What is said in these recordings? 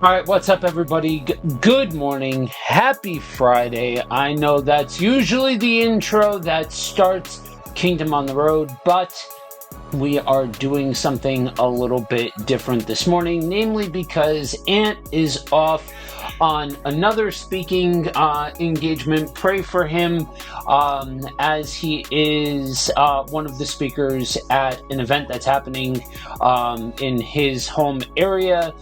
All right, what's up, everybody? Good morning. Happy Friday. I know that's usually the intro that starts Kingdom on the Road, but we are doing something a little bit different this morning, namely because Ant is off on another speaking engagement. Pray for him as he is one of the speakers at an event that's happening in his home area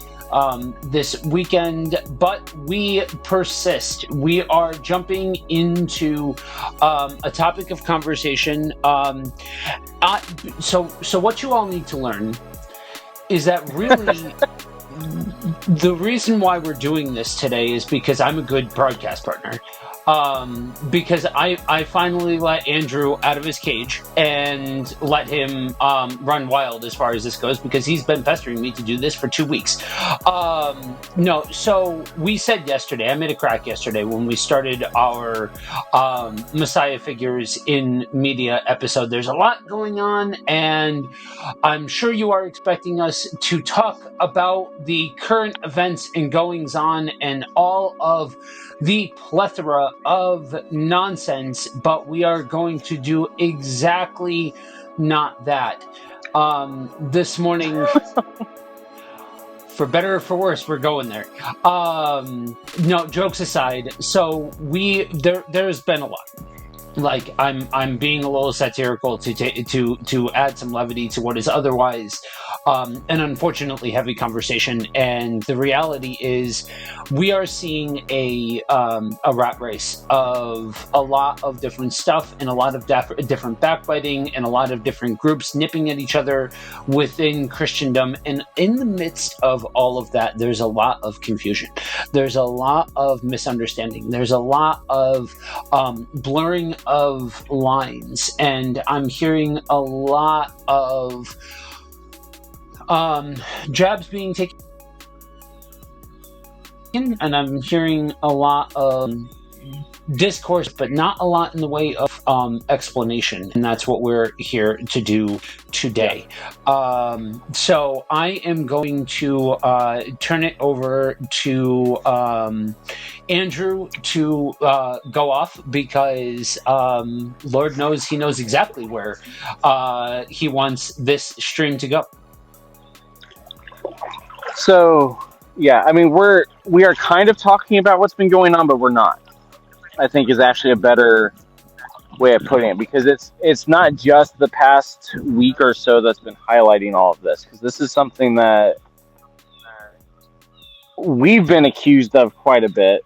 this weekend, but we persist. We are jumping into a topic of conversation. So what you all need to learn is that really the reason why we're doing this today is because I'm a good broadcast partner. Because I finally let Andrew out of his cage and let him run wild as far as this goes, because he's been pestering me to do this for 2 weeks. No, so we said yesterday, I made a crack yesterday when we started our Messiah Figures in Media episode. There's a lot going on, and I'm sure you are expecting us to talk about the current events and goings on and all of the plethora of nonsense, but we are going to do exactly not that. This morning, for better or for worse, we're going there. No, jokes aside, so there's been a lot. Like I'm being a little satirical to add some levity to what is otherwise an unfortunately heavy conversation. And the reality is, we are seeing a rat race of a lot of different stuff and a lot of different backbiting and a lot of different groups nipping at each other within Christendom. And in the midst of all of that, there's a lot of confusion. There's a lot of misunderstanding. There's a lot of blurring of lines, and I'm hearing a lot of jabs being taken, and I'm hearing a lot of discourse, but not a lot in the way of explanation, and that's what we're here to do today. So I am going to turn it over to Andrew to go off, because Lord knows he knows exactly where he wants this stream to go. So, yeah, I mean, we are kind of talking about what's been going on, but we're not. I think is actually a better way of putting it, because it's not just the past week or so that's been highlighting all of this, because this is something that we've been accused of quite a bit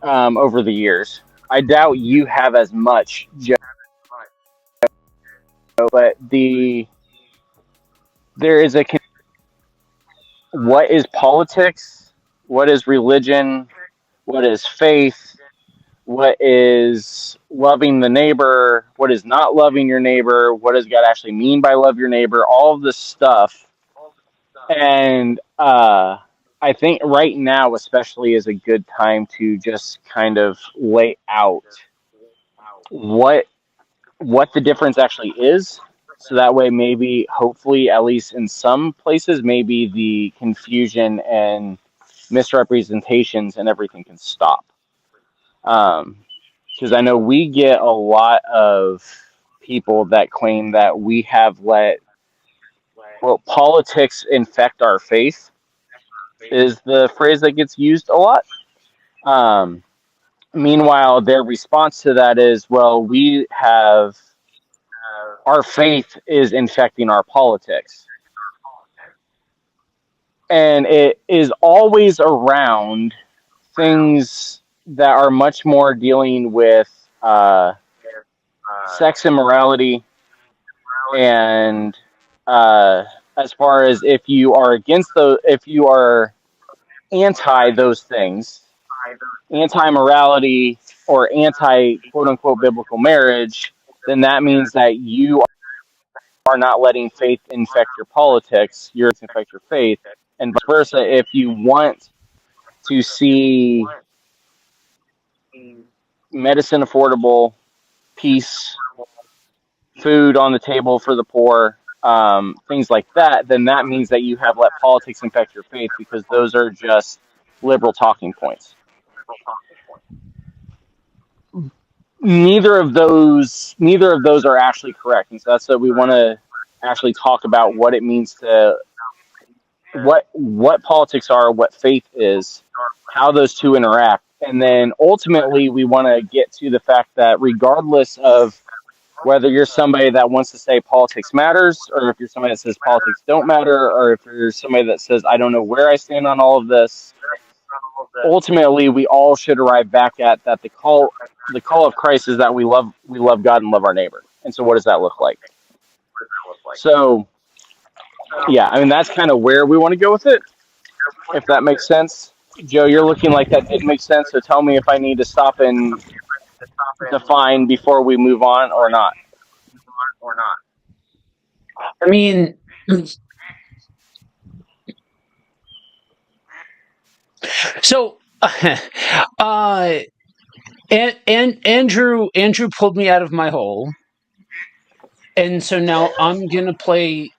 over the years. I doubt you have as much, Joe, but there is what is politics, what is religion, what is faith, what is loving the neighbor, what is not loving your neighbor, what does God actually mean by love your neighbor, all of this stuff. And I think right now especially is a good time to just kind of lay out what the difference actually is, so that way maybe hopefully at least in some places maybe the confusion and misrepresentations and everything can stop. Because I know we get a lot of people that claim that we have let politics infect our faith, is the phrase that gets used a lot. Meanwhile, their response to that is, well, we have our faith is infecting our politics. And it is always around things that are much more dealing with sex immorality, and as far as if you are against those, if you are anti those things, anti morality or anti quote unquote biblical marriage, then that means that you are not letting faith infect your politics, you're infect your faith, and vice versa. If you want to see medicine affordable, peace, food on the table for the poor, things like that, then that means that you have let politics infect your faith, because those are just liberal talking points. Neither of those are actually correct, and so that's what we want to actually talk about, what it means to what politics are, what faith is, how those two interact, and then ultimately we want to get to the fact that regardless of whether you're somebody that wants to say politics matters, or if you're somebody that says politics don't matter, or if you're somebody that says I don't know where I stand on all of this, ultimately we all should arrive back at that the call of Christ is that we love God and love our neighbor. And so what does that look like? So yeah, I mean that's kind of where we want to go with it, if that makes sense. Joe, you're looking like that did make sense, so tell me if I need to stop and define before we move on or not. I mean, so and Andrew pulled me out of my hole, and so now I'm gonna play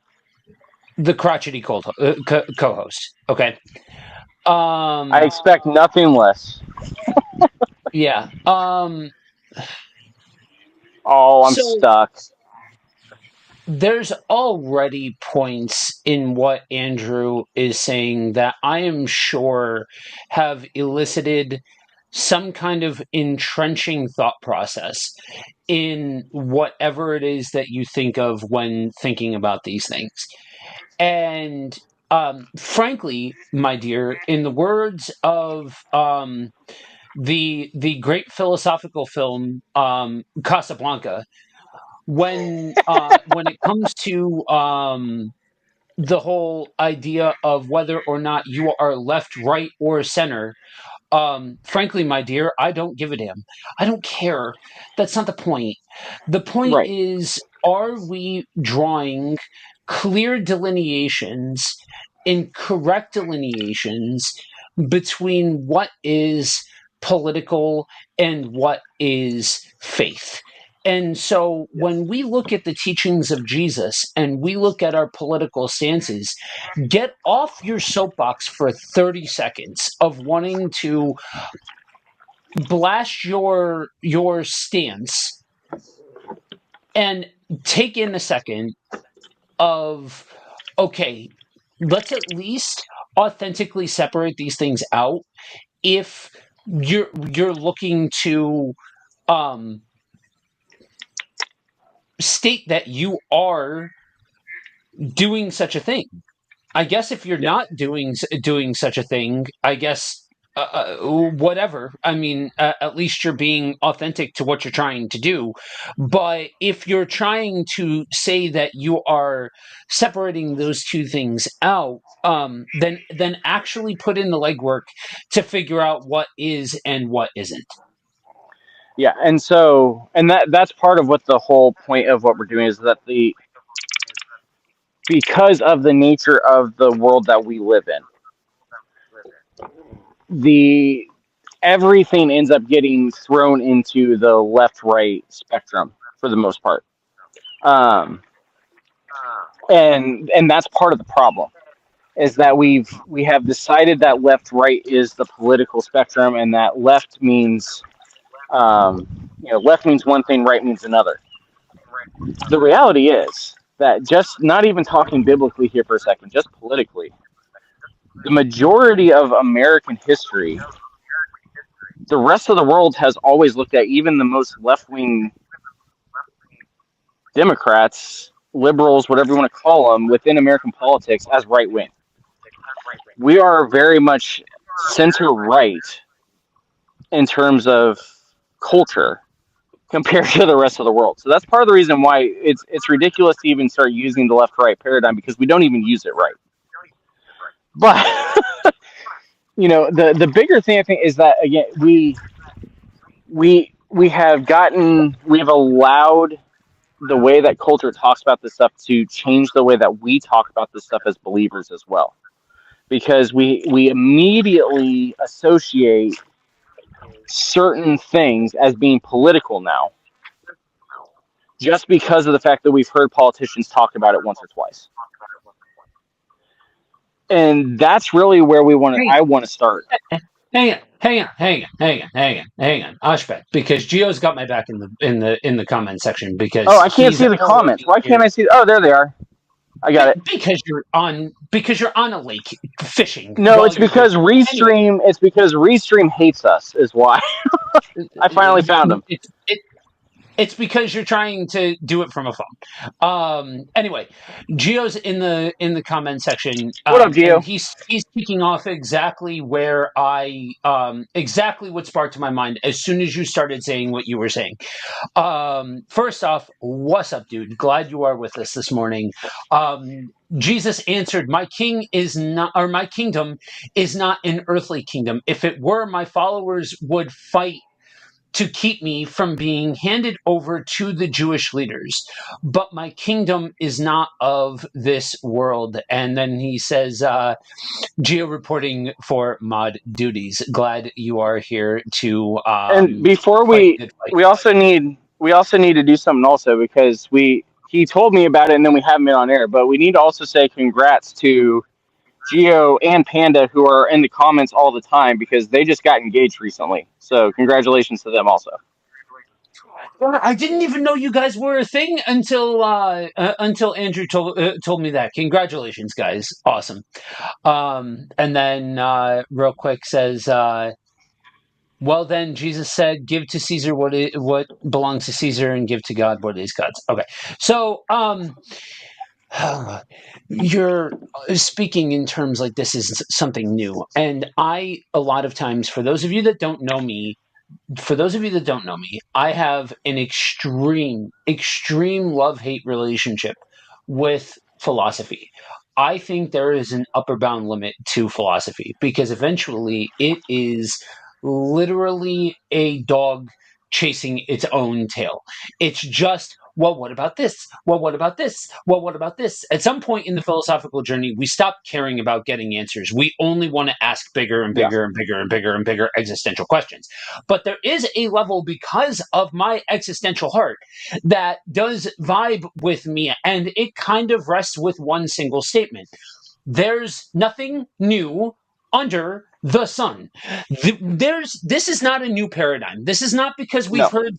the crotchety co-host. Okay. I expect nothing less. Yeah. Oh, I'm So stuck. there's already points in what Andrew is saying that I am sure have elicited some kind of entrenching thought process in whatever it is that you think of when thinking about these things. And frankly, my dear, in the words of the great philosophical film Casablanca, when it comes to the whole idea of whether or not you are left, right, or center, frankly, my dear, I don't give a damn. I don't care. That's not the point. The point Right. is, are we drawing clear delineations and correct delineations between what is political and what is faith? And so when we look at the teachings of Jesus and we look at our political stances, get off your soapbox for 30 seconds of wanting to blast your stance and take in a second of, okay, let's at least authentically separate these things out if you're looking to um state that you are doing such a thing. I guess if you're Yeah. not doing such a thing, I guess whatever. I mean, at least you're being authentic to what you're trying to do. But if you're trying to say that you are separating those two things out, then actually put in the legwork to figure out what is and what isn't. Yeah, and that's part of what the whole point of what we're doing is that the because of the nature of the world that we live in, the everything ends up getting thrown into the left right spectrum for the most part. Um, and that's part of the problem is that we have decided that left right is the political spectrum, and that left means left means one thing, right means another. The reality is that, just not even talking biblically here for a second, just politically, the majority of American history, the rest of the world has always looked at even the most left wing Democrats, liberals, whatever you want to call them, within American politics as right wing. We are very much center right in terms of culture compared to the rest of the world. So that's part of the reason why it's ridiculous to even start using the left right paradigm, because we don't even use it right. But the bigger thing I think is that, again, we have allowed the way that culture talks about this stuff to change the way that we talk about this stuff as believers as well, because we immediately associate certain things as being political now, just because of the fact that we've heard politicians talk about it once or twice. And that's really where I want to start. Hang on, Ashbet, because Gio's got my back in the comment section Oh, because I can't he's see the comments. already Why can't here. I see? Oh, there they are. I got it. Because you're on a lake fishing No, while it's you're doing because it. Anyway, Restream. It's because Restream hates us. Is why I finally found him. it's because you're trying to do it from a phone. Anyway, Geo's in the comment section, What up, and Gio? he's kicking off exactly where exactly what sparked my mind as soon as you started saying what you were saying. First off, what's up, dude? Glad you are with us this morning. Jesus answered, "My king is not, or my kingdom is not an earthly kingdom. If it were, my followers would fight to keep me from being handed over to the Jewish leaders. But my kingdom is not of this world." And then he says, "Geo reporting for mod duties. Glad you are here to And before fight the good fight." we also need to do something also because we he told me about it and then we haven't been on air. But we need to also say congrats to Geo and Panda who are in the comments all the time because they just got engaged recently. So congratulations to them also. I didn't even know you guys were a thing until Andrew told me that. Congratulations, guys! Awesome. And then real quick says, "Well, then Jesus said, 'Give to Caesar what belongs to Caesar, and give to God what is God's.'" Okay, so you're speaking in terms like this is something new, and a lot of times, for those of you that don't know me, I have an extreme love-hate relationship with philosophy. I think there is an upper bound limit to philosophy because eventually it is literally a dog chasing its own tail. It's just, well, what about this? Well, what about this? Well, what about this? At some point in the philosophical journey, we stop caring about getting answers. We only want to ask bigger and Yeah. bigger and bigger and bigger and bigger existential questions. But there is a level, because of my existential heart, that does vibe with me, and it kind of rests with one single statement: there's nothing new under the sun. This is not a new paradigm. This is not because we've No. heard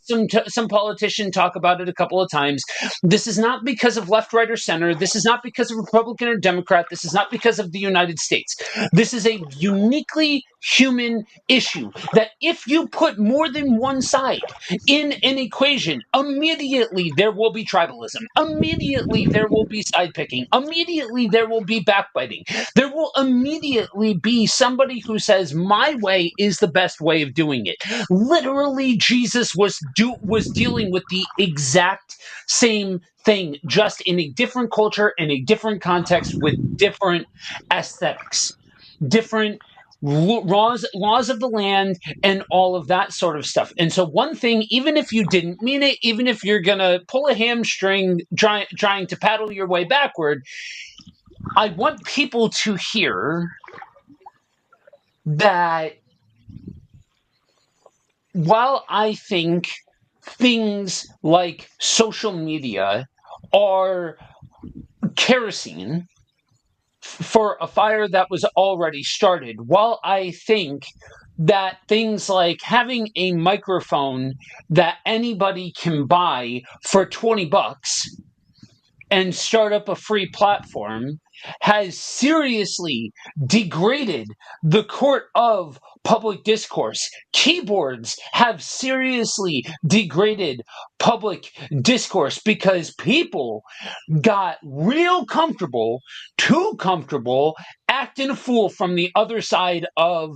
some politician talk about it a couple of times. This is not because of left, right, or center. This is not because of Republican or Democrat. This is not because of the United States. This is a uniquely human issue that if you put more than one side in an equation, immediately there will be tribalism. Immediately there will be side picking. Immediately there will be backbiting. There will immediately be somebody who says, "My way is the best way of doing it." Literally, Jesus was dealing with the exact same thing, just in a different culture, in a different context, with different aesthetics, different laws of the land, and all of that sort of stuff. And so, one thing, even if you didn't mean it, even if you're gonna pull a hamstring trying to paddle your way backward, I want people to hear that while I think things like social media are kerosene for a fire that was already started, while I think that things like having a microphone that anybody can buy for $20 and start up a free platform has seriously degraded the court of public discourse. Keyboards have seriously degraded public discourse because people got real comfortable, too comfortable, acting a fool from the other side of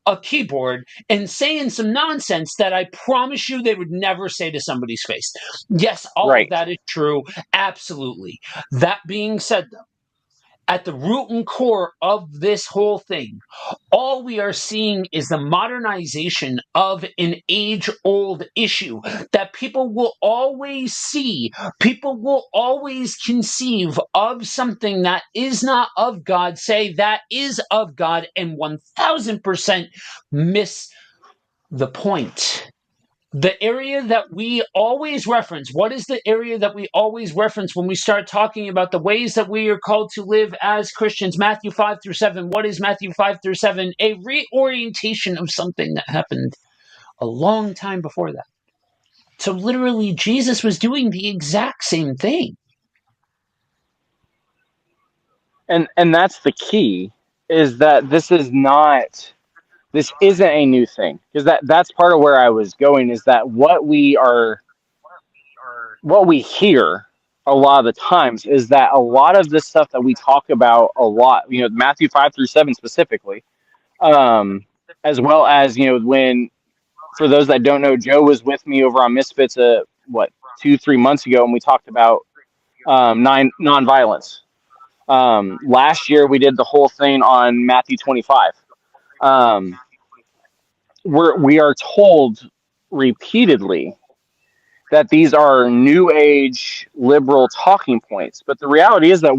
a keyboard and saying some nonsense that I promise you they would never say to somebody's face. Yes, all of Right. that is true. Absolutely. That being said, though, at the root and core of this whole thing, all we are seeing is the modernization of an age old issue that people will always see. People will always conceive of something that is not of God, say that is of God, and 1000% miss the point. The area that we always reference, what is the area that we always reference when we start talking about the ways that we are called to live as Christians? Matthew 5 through 7. What is Matthew 5 through 7? A reorientation of something that happened a long time before that. So literally, Jesus was doing the exact same thing. And that's the key, is that this isn't a new thing, because that's part of where I was going, is that what we hear a lot of the times is that a lot of this stuff that we talk about a lot, Matthew 5 through 7 specifically, as well as, when, for those that don't know, Joe was with me over on Misfits, 2-3 months ago, and we talked about nonviolence. Last year we did the whole thing on Matthew 25. We are told repeatedly that these are new age liberal talking points, but the reality is that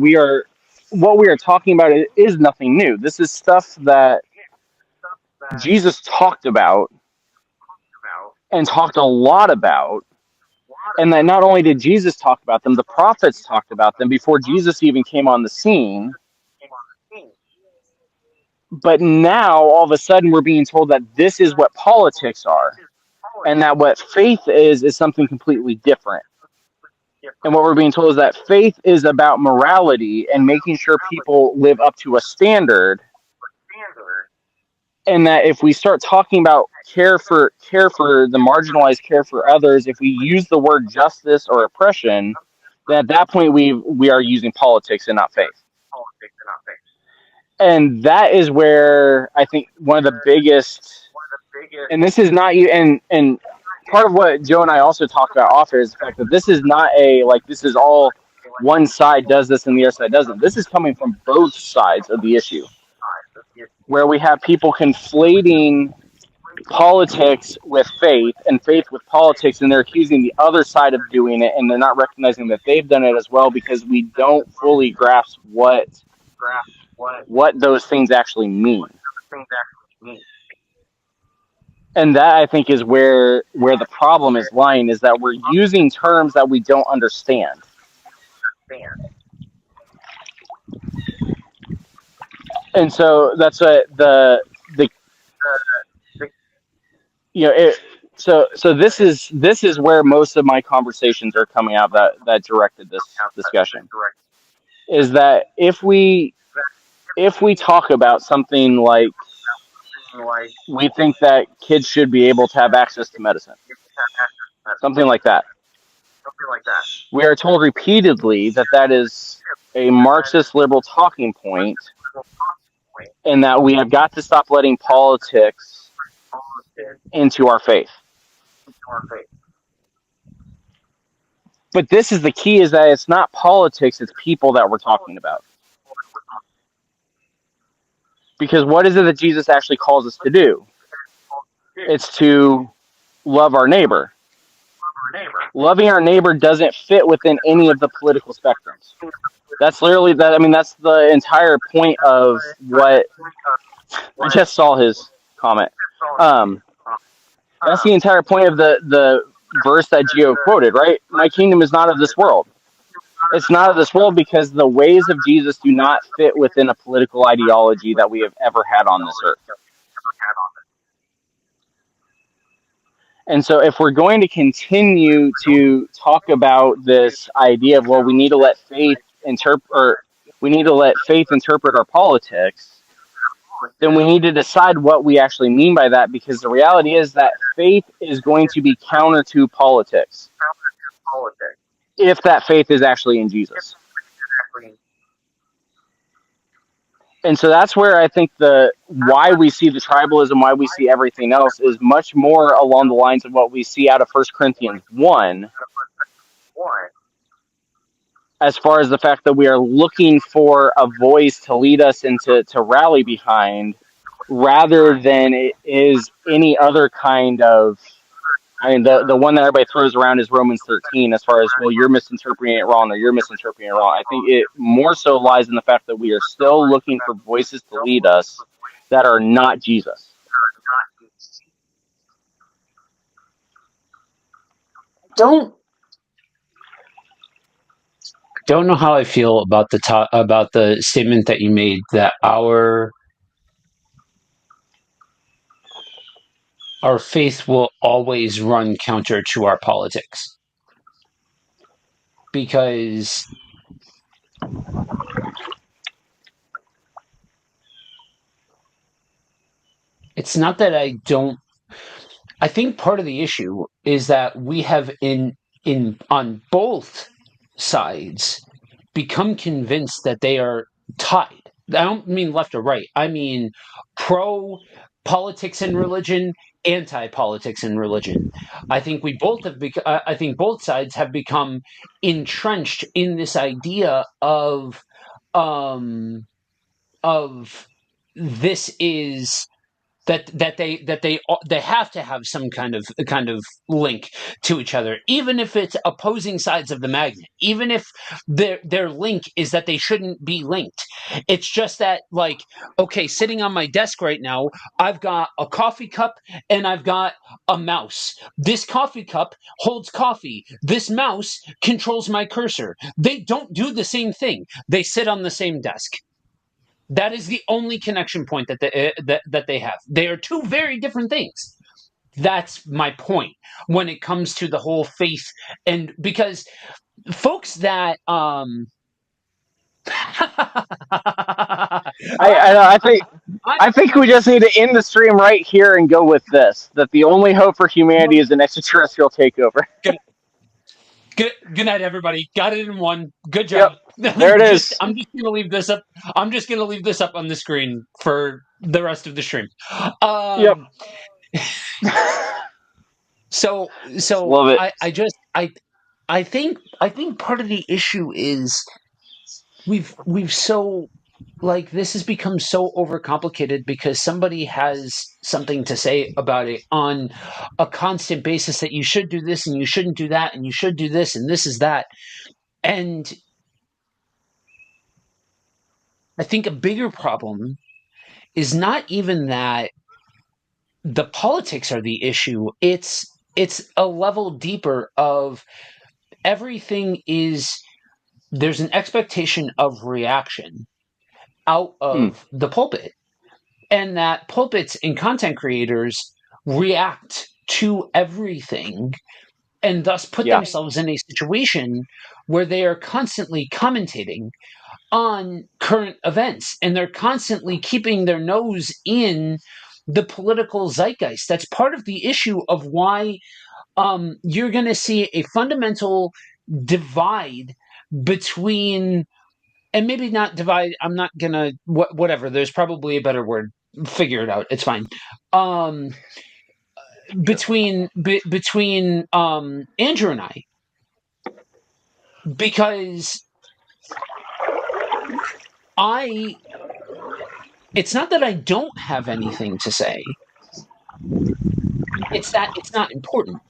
what we are talking about is nothing new. This is stuff that Jesus talked about and talked a lot about, and that not only did Jesus talk about them, the prophets talked about them before Jesus even came on the scene. But now all of a sudden we're being told that this is what politics are, and that what faith is something completely different. And what we're being told is that faith is about morality and making sure people live up to a standard. And that if we start talking about care for the marginalized, care for others, if we use the word justice or oppression, then at that point we are using politics and not faith. And that is where I think one of the biggest, and this is not you, and part of what Joe and I also talked about off air is the fact that this is not this is all one side does this and the other side doesn't. This is coming from both sides of the issue, where we have people conflating politics with faith and faith with politics, and they're accusing the other side of doing it, and they're not recognizing that they've done it as well, because we don't fully grasp what those things actually mean. And that, I think, is where the problem is lying, is that we're using terms that we don't understand. And so that's what so this is where most of my conversations are coming out that directed this discussion, is that if we talk about something like, we think that kids should be able to have access to medicine, something like that, we are told repeatedly that that is a Marxist liberal talking point, and that we have got to stop letting politics into our faith. But this is the key, is that it's not politics, it's people that we're talking about. Because what is it that Jesus actually calls us to do? It's to love our neighbor. Loving our neighbor doesn't fit within any of the political spectrums. That's literally that. I mean, that's the entire point of what I just saw his comment. That's the entire point of the verse that Gio quoted, right? My kingdom is not of this world. It's not of this world because the ways of Jesus do not fit within a political ideology that we have ever had on this earth. And so if we're going to continue to talk about this idea of, well, we need to let faith interpret our politics, then we need to decide what we actually mean by that, because the reality is that faith is going to be counter to politics if that faith is actually in Jesus. And so that's where I think why we see the tribalism, why we see everything else, is much more along the lines of what we see out of 1 Corinthians 1, as far as the fact that we are looking for a voice to lead us and to rally behind, rather than it is any other kind of, I mean, the one that everybody throws around is Romans 13, as far as, well, you're misinterpreting it wrong or you're misinterpreting it wrong. I think it more so lies in the fact that we are still looking for voices to lead us that are not Jesus. don't know how I feel about about the statement that you made that our faith will always run counter to our politics, because it's not that I don't. I think part of the issue is that we have in on both sides become convinced that they are tied. I don't mean left or right. I mean pro politics and religion, anti politics and religion. I think we both have. I think both sides have become entrenched in this idea um, of this is that they have to have some kind of link to each other, even if it's opposing sides of the magnet, even if their link is that they shouldn't be linked. It's just that, like, okay, sitting on my desk right now, I've got a coffee cup and I've got a mouse. This coffee cup holds coffee, this mouse controls my cursor. They don't do the same thing, they sit on the same desk. That is the only connection point that they have. They are two very different things. That's my point when it comes to the whole faith, and because folks that I I think we just need to end the stream right here and go with this: that the only hope for humanity is an extraterrestrial takeover. Good night, everybody. Got it in one. Good Yep, job. there it is. I'm just gonna leave this up. I'm just gonna leave this up on the screen for the rest of the stream. Yep. So Love it. I think part of the issue is we've so, like, this has become so overcomplicated because somebody has something to say about it on a constant basis, that you should do this and you shouldn't do that and you should do this and this is that. And I think a bigger problem is not even that the politics are the issue. It's a level deeper of everything is there's an expectation of reaction out Hmm. of the pulpit, and that pulpits and content creators react to everything, and thus put Yeah. themselves in a situation where they are constantly commentating on current events, and they're constantly keeping their nose in the political zeitgeist. That's part of the issue of why you're going to see a fundamental divide between, and maybe not divide, I'm not going to, whatever, there's probably a better word. Figure it out. It's fine. Um, between Andrew and I, because I it's not that I don't have anything to say. It's that it's not important.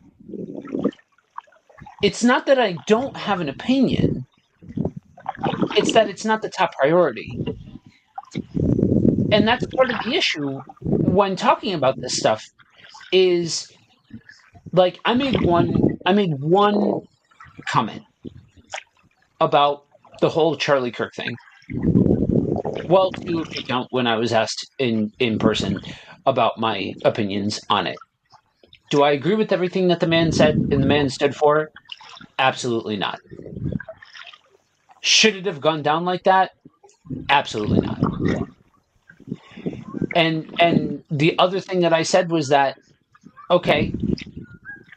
It's not that I don't have an opinion. It's that it's not the top priority. And that's part of the issue when talking about this stuff is, like, I made one comment about the whole Charlie Kirk thing. Well, two if you count when I was asked in person about my opinions on it. Do I agree with everything that the man said and the man stood for? Absolutely not. Should it have gone down like that? Absolutely not. And the other thing that I said was that, okay,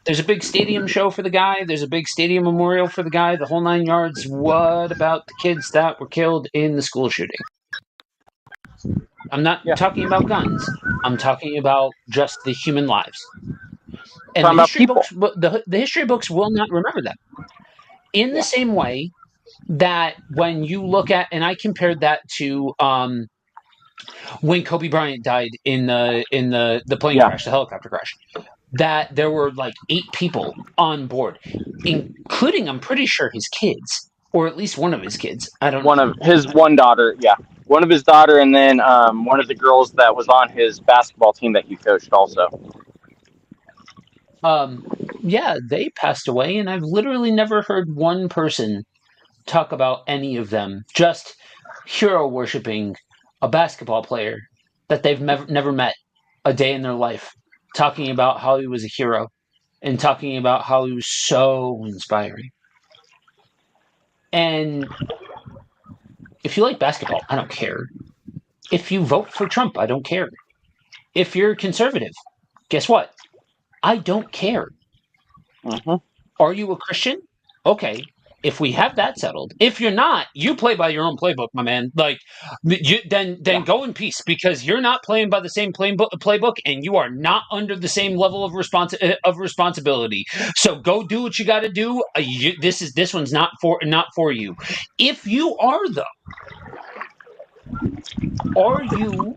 there's a big stadium show for the guy, there's a big stadium memorial for the guy, the whole 9 yards. What about the kids that were killed in the school shooting? I'm not Yeah. talking about guns. I'm talking about just the human lives. And Talking about people. the history books will not remember them. In the Yeah. same way that when you look at, and I compared that to when Kobe Bryant died in the plane Yeah. crash, the helicopter crash, that there were like 8 people on board, including, I'm pretty sure, his kids, or at least one of his kids. I don't One know. of his one daughter. Yeah. One of his daughter, and then one of the girls that was on his basketball team that he coached also. Um, yeah, they passed away, and I've literally never heard one person talk about any of them. Just hero worshiping a basketball player that they've never met a day in their life, talking about how he was a hero and talking about how he was so inspiring. And if you like basketball, I don't care. If you vote for Trump, I don't care. If you're conservative, guess what? I don't care. Mm-hmm. Are you a Christian? Okay. If we have that settled, if you're not, you play by your own playbook, my man. Like, then Yeah. go in peace because you're not playing by the same playbook, and you are not under the same level of responsibility. So go do what you got to do. This one's not for you. If you are though, are you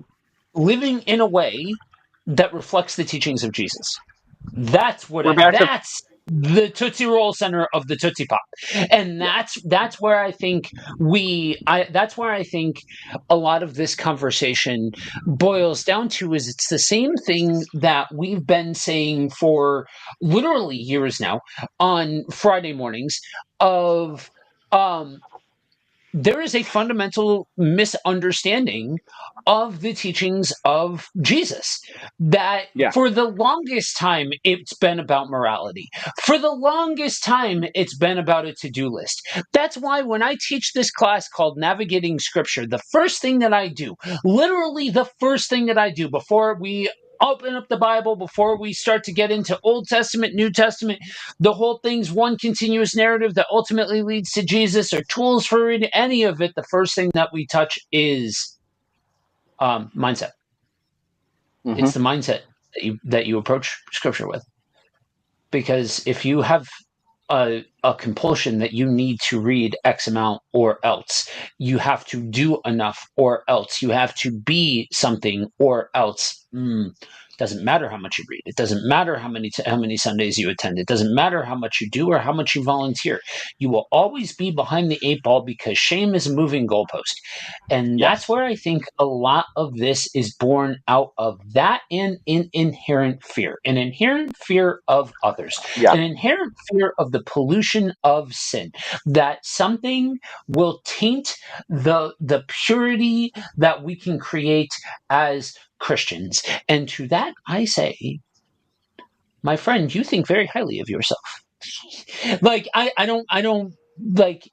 living in a way that reflects the teachings of Jesus? We're back to That's the Tootsie Roll center of the Tootsie Pop. And yeah. that's where I think that's where I think a lot of this conversation boils down to is it's the same thing that we've been saying for literally years now on Friday mornings of um there is a fundamental misunderstanding of the teachings of Jesus. That Yeah. for the longest time, it's been about morality. For the longest time, it's been about a to do list. That's why when I teach this class called Navigating Scripture, the first thing that I do, literally the first thing that I do before we open up the Bible, before we start to get into Old Testament, New Testament, the whole thing's one continuous narrative that ultimately leads to Jesus or tools for any of it, the first thing that we touch is mindset. Mm-hmm. It's the mindset that you approach scripture with. Because if you have a compulsion that you need to read X amount or else, you have to do enough or else, you have to be something or else. Doesn't matter how much you read. It doesn't matter how many Sundays you attend. It doesn't matter how much you do or how much you volunteer. You will always be behind the eight ball because shame is a moving goalpost. And that's Yes. where I think a lot of this is born out of that and in inherent fear, an inherent fear of others, Yeah. an inherent fear of the pollution of sin, that something will taint the purity that we can create as Christians. And to that I say, my friend, you think very highly of yourself. Like I don't like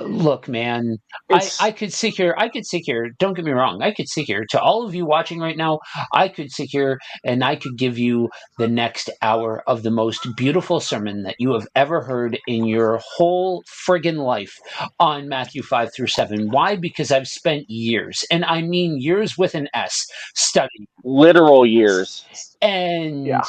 look, man, I It's could sit here. I could sit here. Don't get me wrong. I could sit here. To all of you watching right now, I could sit here and I could give you the next hour of the most beautiful sermon that you have ever heard in your whole friggin' life on Matthew 5 through 7. Why? Because I've spent years, and I mean years with an S, studying. literal years. And Yeah.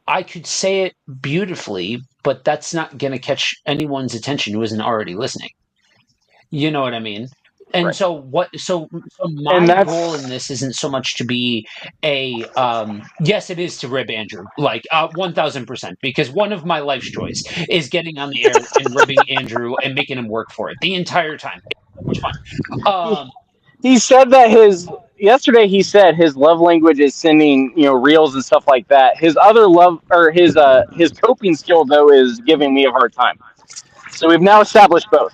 I could say it beautifully, but that's not going to catch anyone's attention who isn't already listening. You know what I mean? And Right. so what so And my goal in that's this isn't so much to be a yes it is to rib Andrew like 1000% because one of my life's joys is getting on the air and ribbing Andrew and making him work for it the entire time. It's so much fun. he, he said that his yesterday he said his love language is sending, reels and stuff like that. His other love or his coping skill though is giving me a hard time. So we've now established both.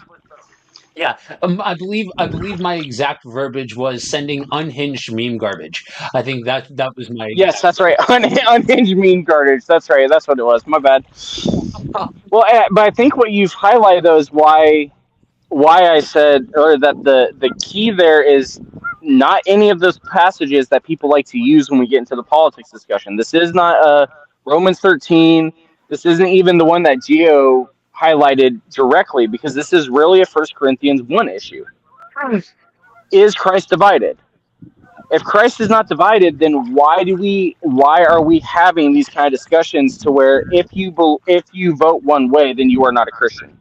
Yeah, I believe my exact verbiage was sending unhinged meme garbage. I think that was my Yes, exact that's right. Unhinged mean garbage. That's right. That's what it was. My bad. Well, but I think what you've highlighted though is why I said or that the key there is not any of those passages that people like to use when we get into the politics discussion. This is not Romans 13. This isn't even the one that Geo highlighted directly because this is really a First Corinthians 1 issue. Is Christ divided? If Christ is not divided, then why are we having these kind of discussions to where if you vote one way, then you are not a Christian?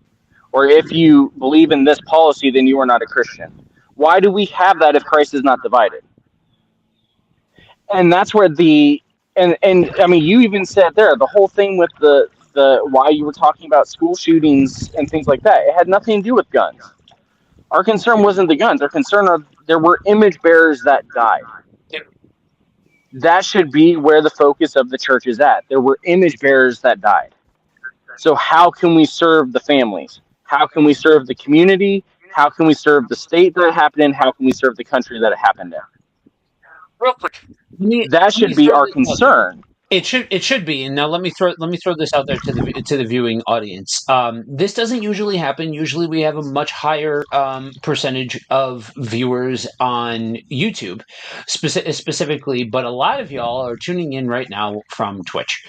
Or if you believe in this policy, then you are not a Christian. Why do we have that if Christ is not divided? And that's where and I mean you even said there the whole thing with the why you were talking about school shootings and things like that. It had nothing to do with guns. Our concern wasn't the guns. Our concern are there were image bearers that died. that should be where the focus of the church is at. There were image bearers that died. So how can we serve the families? How can we serve the community? How can we serve the state that it happened in? How can we serve the country that it happened in? Real quick, That let me should be throw our this out there. concern. It should be, and now let me throw this out there to the viewing audience. This doesn't usually happen. Usually, we have a much higher percentage of viewers on YouTube, specifically, but a lot of y'all are tuning in right now from Twitch.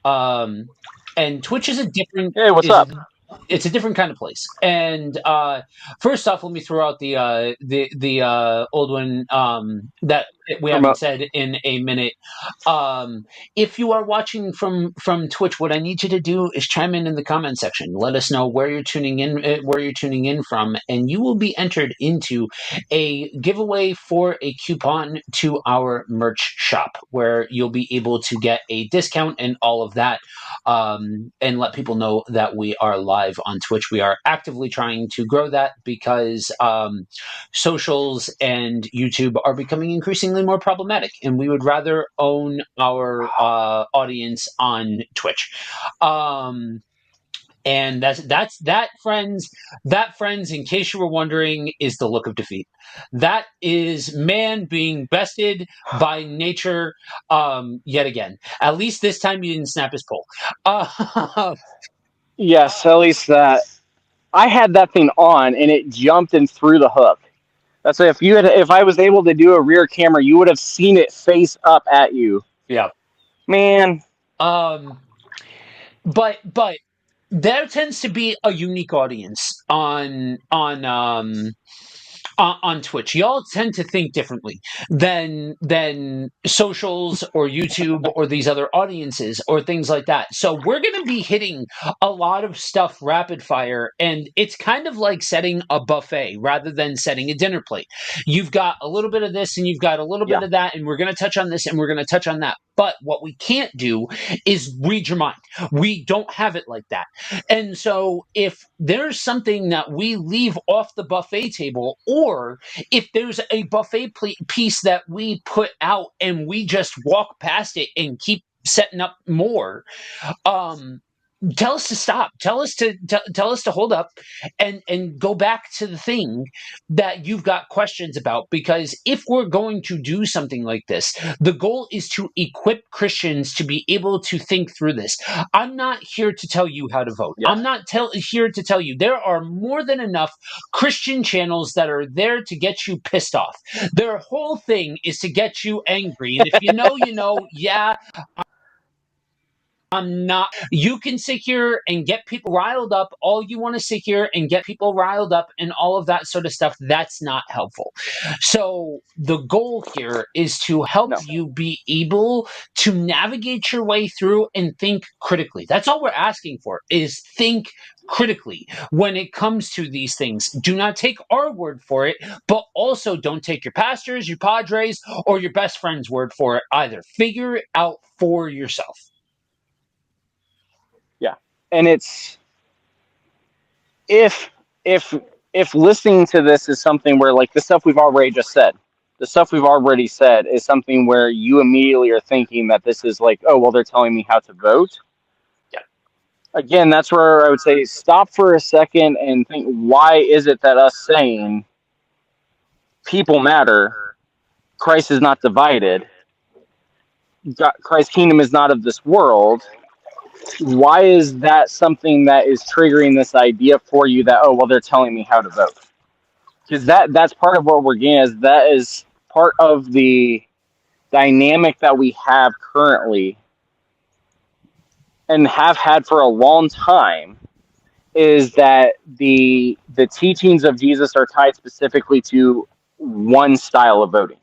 And Twitch is a different Hey, what's is a up? it's a different kind of place. And first off, let me throw out the old one that we haven't Promote. said in a minute. If you are watching from Twitch, what I need you to do is chime in the comment section. Let us know where you're tuning in from, and you will be entered into a giveaway for a coupon to our merch shop, where you'll be able to get a discount and all of that, and let people know that we are live on Twitch. We are actively trying to grow that because socials and YouTube are becoming increasingly more problematic, and we would rather own our audience on Twitch. And that, friends. That, friends, in case you were wondering, is the look of defeat. That is man being bested by nature, yet again. At least this time you didn't snap his pole. Yes, at least that. I had that thing on and it jumped and threw the hook. That's why if I was able to do a rear camera, you would have seen it face up at you. Yeah. Man. But there tends to be a unique audience on Twitch. Y'all tend to think differently than socials or YouTube or these other audiences or things like that. So we're going to be hitting a lot of stuff rapid fire, and it's kind of like setting a buffet rather than setting a dinner plate. You've got a little bit of this and you've got a little bit Yeah. of that, and we're going to touch on this and we're going to touch on that. But what we can't do is read your mind. We don't have it like that. And so if there's something that we leave off the buffet table, or if there's a buffet piece that we put out and we just walk past it and keep setting up more, um, tell us to stop. Tell us to hold up and go back to the thing that you've got questions about. Because if we're going to do something like this, the goal is to equip Christians to be able to think through this. I'm not here to tell you how to vote. Yes. I'm not here to tell you. There are more than enough Christian channels that are there to get you pissed off. Their whole thing is to get you angry. And if you know, you know. Yeah, I'm not. You can sit here and get people riled up. All you want to sit here and get people riled up and all of that sort of stuff. That's not helpful. So, the goal here is to help No. you be able to navigate your way through and think critically. That's all we're asking for, is think critically when it comes to these things. Do not take our word for it, but also don't take your pastors, your padres, or your best friend's word for it either. Figure it out for yourself. Yeah. And it's if if if listening to this is something where, like, the stuff we've already just said, the stuff we've already said is something where you immediately are thinking that this is like, oh well, they're telling me how to vote. Yeah. Again, that's where I would say stop for a second and think, why is it that us saying people matter, Christ is not divided, Christ's kingdom is not of this world, why is that something that is triggering this idea for you that, oh well, they're telling me how to vote? Because that's part of what we're getting, is that is part of the dynamic that we have currently and have had for a long time, is that the teachings of Jesus are tied specifically to one style of voting.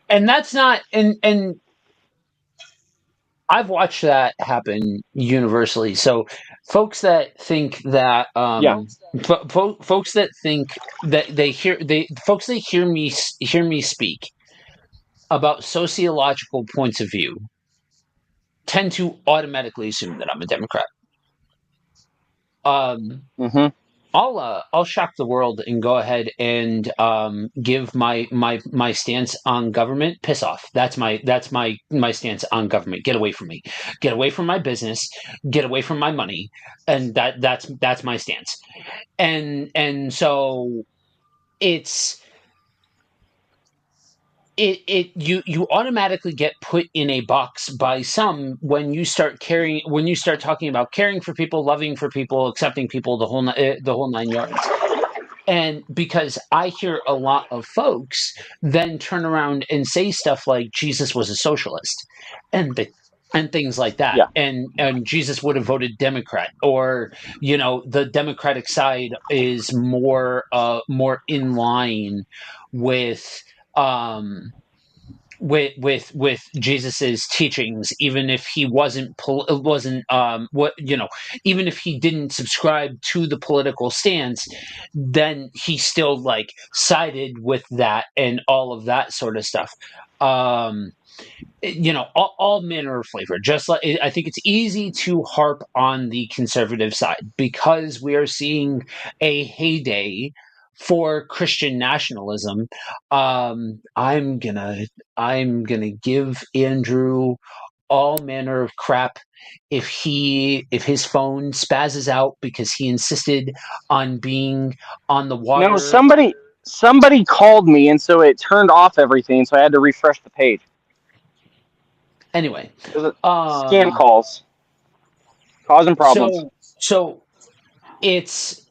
And that's not, and I've watched that happen universally. So folks that think that Yeah. folks that think that folks that hear me speak about sociological points of view tend to automatically assume that I'm a Democrat. Mm-hmm. I'll shock the world and go ahead and give my stance on government. Piss off. That's my stance on government. Get away from me. Get away from my business. Get away from my money. And that's my stance. And so it's you automatically get put in a box by some when you start talking about caring for people, loving for people, accepting people, the whole nine yards. And because I hear a lot of folks then turn around and say stuff like Jesus was a socialist and and things like that, Yeah. and Jesus would have voted Democrat, or the Democratic side is more in line with um with Jesus's teachings, even if he wasn't what even if he didn't subscribe to the political stance, then he still like sided with that and all of that sort of stuff. um all manner of flavor. Just like I think it's easy to harp on the conservative side because we are seeing a heyday for Christian nationalism. I'm gonna give Andrew all manner of crap if his phone spazzes out because he insisted on being on the No, water. somebody called me, and so it turned off everything. So I had to refresh the page. Anyway, It was scam um, calls causing problems. so it's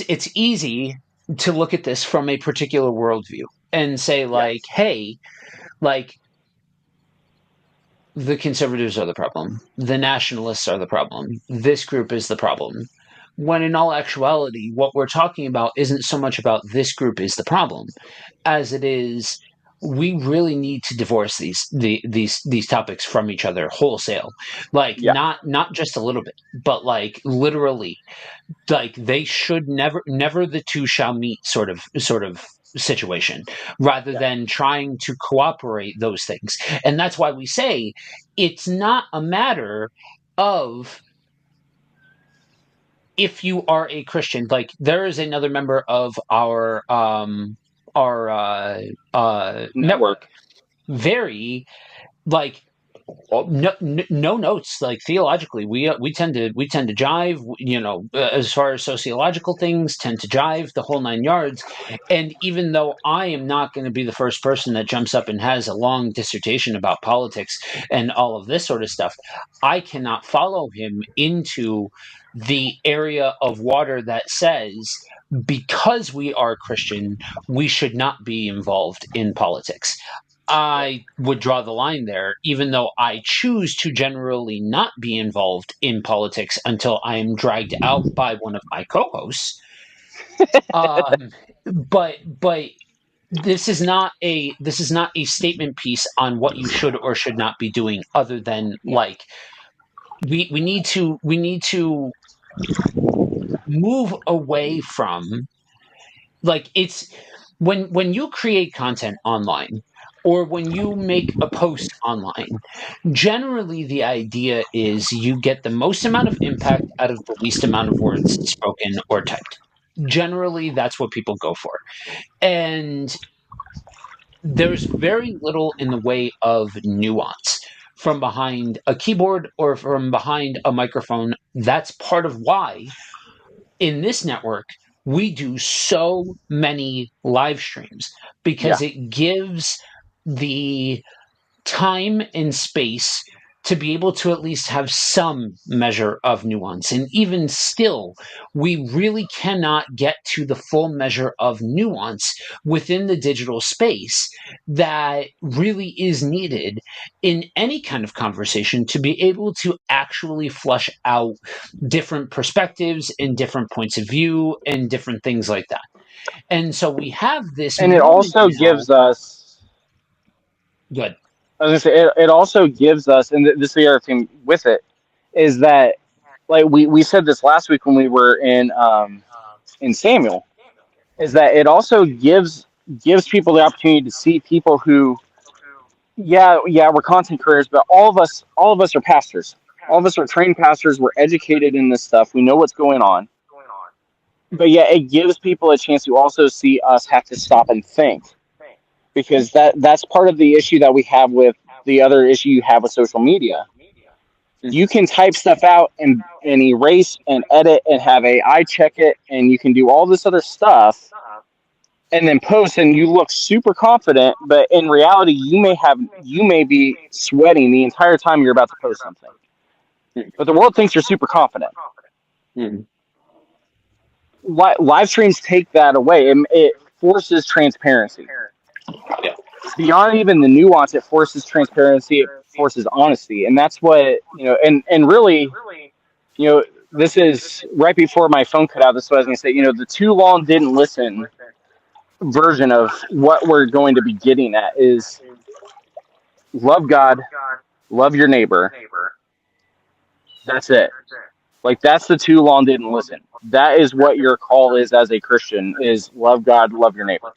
it's easy to look at this from a particular worldview and say like, Yes. hey, like the conservatives are the problem, the nationalists are the problem, this group is the problem. When in all actuality, what we're talking about isn't so much about this group is the problem as it is we really need to divorce these topics from each other wholesale, like Yeah. not just a little bit, but like literally, like they should never the two shall meet sort of situation, rather Yes. than trying to cooperate those things. And that's why we say it's not a matter of if you are a Christian. Like there is another member of our Network. network, very like, well, no notes. Like theologically, we tend to jive. As far as sociological things, tend to jive the whole nine yards. And even though I am not going to be the first person that jumps up and has a long dissertation about politics and all of this sort of stuff, I cannot follow him into the area of water that says because we are Christian, we should not be involved in politics. Right. I would draw the line there, even though I choose to generally not be involved in politics until I am dragged out by one of my co-hosts. Um, but this is not a statement piece on what you should or should not be doing, other than No. like we need to move away from, like, it's when you create content online or when you make a post online, generally the idea is you get the most amount of impact out of the least amount of words spoken or typed. Generally that's what people go for, and there's very little in the way of nuance from behind a keyboard or from behind a microphone. That's part of why in this network, we do so many live streams, Yeah. because it gives the time and space to be able to at least have some measure of nuance. And even still, we really cannot get to the full measure of nuance within the digital space that really is needed in any kind of conversation to be able to actually flush out different perspectives and different points of view and different things like that. And so we have this And it moment also now. gives us. Good. I was gonna say it also gives us, and this is the other thing with it, is that like we said this last week when we were in Samuel, is that it also gives people the opportunity to see people who, yeah, we're content creators, but all of us are pastors. All of us are trained pastors. We're educated in this stuff. We know what's going on. But yeah, it gives people a chance to also see us have to stop and think, because that's part of the issue that we have with the other issue you have with social media. You can type stuff out and erase and edit and have AI check it, and you can do all this other stuff and then post, and you look super confident, but in reality you may be sweating the entire time you're about to post something. But the world thinks you're super confident. Mm. Live streams take that away. It forces transparency. Yeah. Beyond even the nuance, it forces transparency, it forces honesty. And that's what, and really, this is right before my phone cut out. This is what I was going to say. The too long didn't listen version of what we're going to be getting at is love God, love your neighbor. That's it. Like, that's the too long didn't listen. That is what your call is as a Christian, is love God, love your neighbor.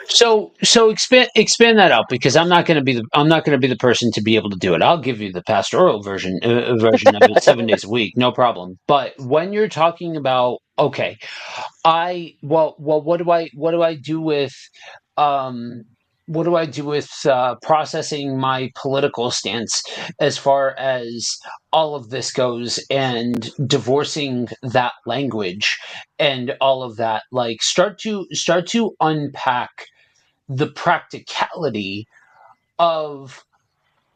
So expand that out, because I'm not going to be the person to be able to do it. I'll give you the pastoral version of it 7 days a week, no problem. But when you're talking about, okay, what do I do with um processing my political stance as far as all of this goes, and divorcing that language and all of that? Like, start to unpack the practicality of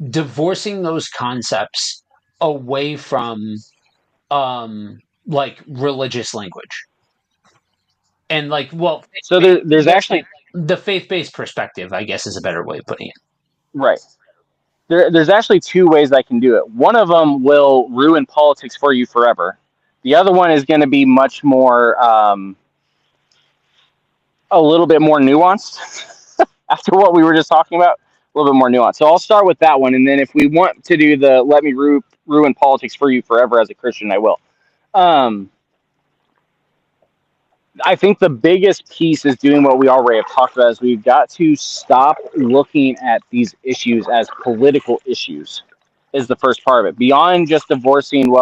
divorcing those concepts away from like religious language, and like, well, So there's actually, the faith-based perspective, I guess, is a better way of putting it. right. There's actually two ways I can do it. One of them will ruin politics for you forever. The other one is going to be much more, a little bit more nuanced after what we were just talking about, a little bit more nuanced. So I'll start with that one. And then if we want to do the let me ruin politics for you forever as a Christian, I will. I think the biggest piece is doing what we already have talked about, is we've got to stop looking at these issues as political issues, is the first part of it. Beyond just divorcing,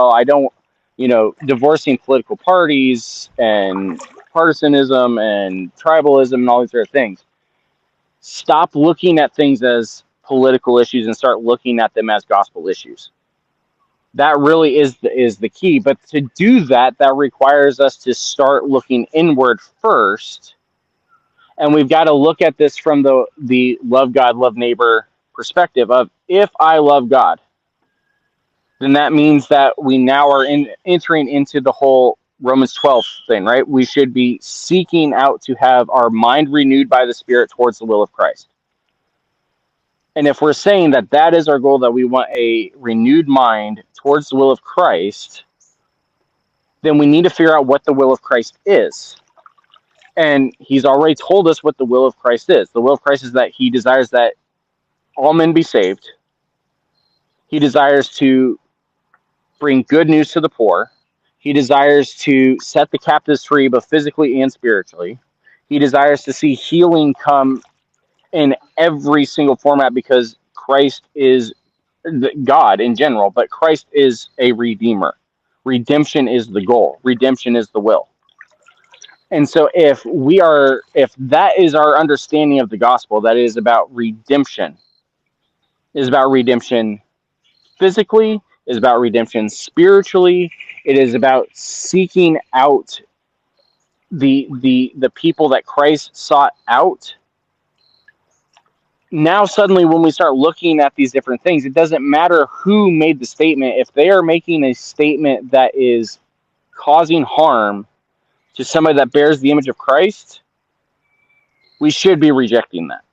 divorcing political parties and partisanism and tribalism and all these other things. Stop looking at things as political issues and start looking at them as gospel issues. That really is the key. But to do that requires us to start looking inward first. And we've got to look at this from the love God, love neighbor perspective of, if I love God, then that means that we now are entering into the whole Romans 12 thing, right? We should be seeking out to have our mind renewed by the Spirit towards the will of Christ. And if we're saying that is our goal, that we want a renewed mind towards the will of Christ, then we need to figure out what the will of Christ is. And he's already told us what the will of Christ is. The will of Christ is that he desires that all men be saved. He desires to bring good news to the poor. He desires to set the captives free, both physically and spiritually. He desires to see healing come in every single format, because Christ is God in general, but Christ is a redeemer. Redemption is the goal. Redemption is the will. And so if that is our understanding of the gospel, that is about redemption, is about redemption physically, is about redemption spiritually, it is about seeking out the people that Christ sought out. Now suddenly, when we start looking at these different things, it doesn't matter who made the statement. If they are making a statement that is causing harm to somebody that bears the image of Christ, we should be rejecting that.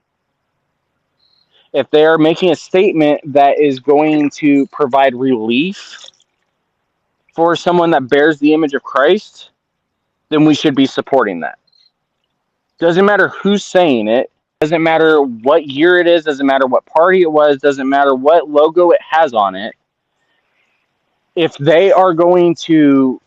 If they are making a statement that is going to provide relief for someone that bears the image of Christ, then we should be supporting that. Doesn't matter who's saying it, doesn't matter what year it is, doesn't matter what party it was, doesn't matter what logo it has on it. If they are going to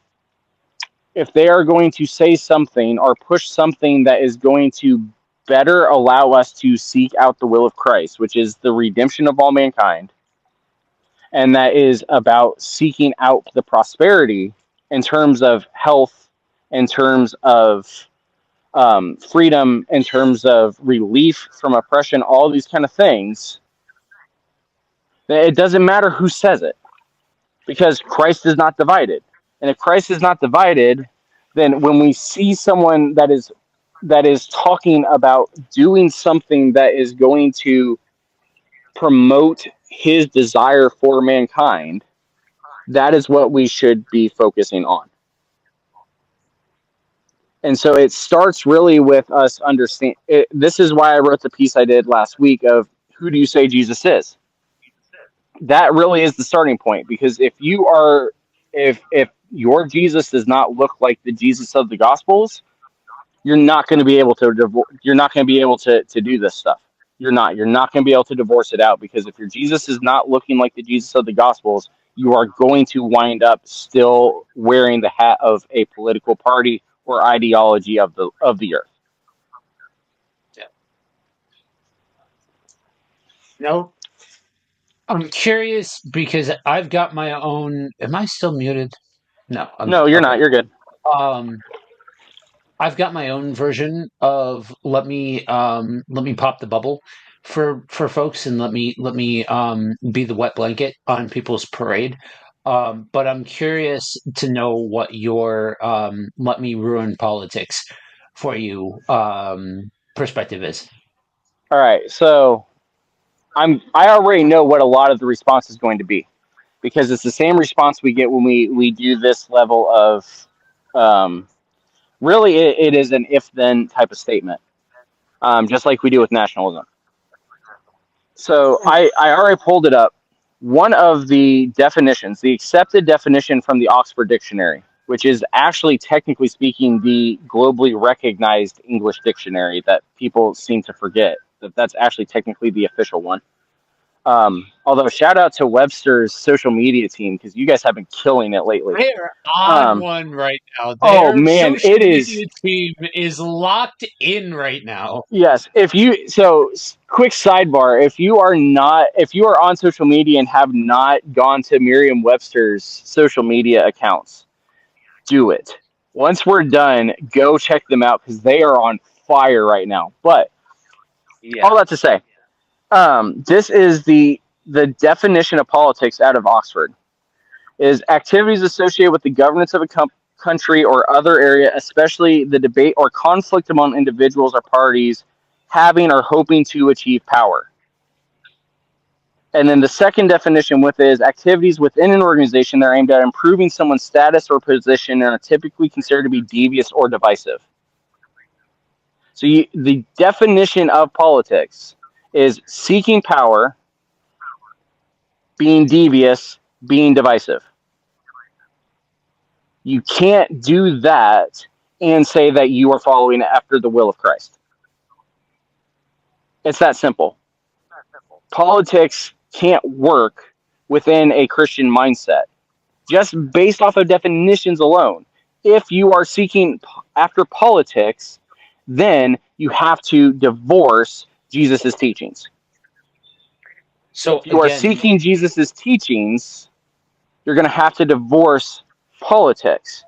say something or push something that is going to better allow us to seek out the will of Christ, which is the redemption of all mankind, and that is about seeking out the prosperity in terms of health, in terms of freedom, in terms of relief from oppression, all these kind of things, it doesn't matter who says it because Christ is not divided. And if Christ is not divided, then when we see someone that is talking about doing something that is going to promote his desire for mankind, that is what we should be focusing on. And so it starts really with us understand. This is why I wrote the piece I did last week of who do you say Jesus is? That really is the starting point, because if your Jesus does not look like the Jesus of the Gospels, you're not going to be able to you're not going to be able to do this stuff. You're not going to be able to divorce it out, because if your Jesus is not looking like the Jesus of the Gospels, you are going to wind up still wearing the hat of a political party or ideology of the earth. Yeah. No, I'm curious because I've got my own. Am I still muted? No, I'm No, you're not. okay. You're good. Um, I've got my own version of let me pop the bubble for folks, and let me be the wet blanket on people's parade. But I'm curious to know what your let me ruin politics for you perspective is. All right, so I already know what a lot of the response is going to be, because it's the same response we get when we do this level of really it is an if then type of statement, just like we do with nationalism. So I already pulled it up. One of the definitions, the accepted definition from the Oxford Dictionary, which is actually technically speaking the globally recognized English dictionary that people seem to forget that that's actually technically the official one. Although shout out to Webster's social media team, because you guys have been killing it lately. They're on Um, one right now. oh Their man, social it is. media team is locked in right now. Yes, quick sidebar, if you are on social media and have not gone to Merriam-Webster's social media accounts, do it. Once we're done, go check them out because they are on fire right now. But Yeah. all that to say, this is the definition of politics out of Oxford. Is activities associated with the governance of a country or other area, especially the debate or conflict among individuals or parties having or hoping to achieve power. And then the second definition with it is activities within an organization that are aimed at improving someone's status or position and are typically considered to be devious or divisive. So the definition of politics is seeking power, being devious, being divisive. You can't do that and say that you are following after the will of Christ. It's that simple. Politics can't work within a Christian mindset, just based off of definitions alone. If you are seeking after politics, then you have to divorce Jesus' teachings. So If you are again, seeking Jesus' teachings, you're going to have to divorce politics.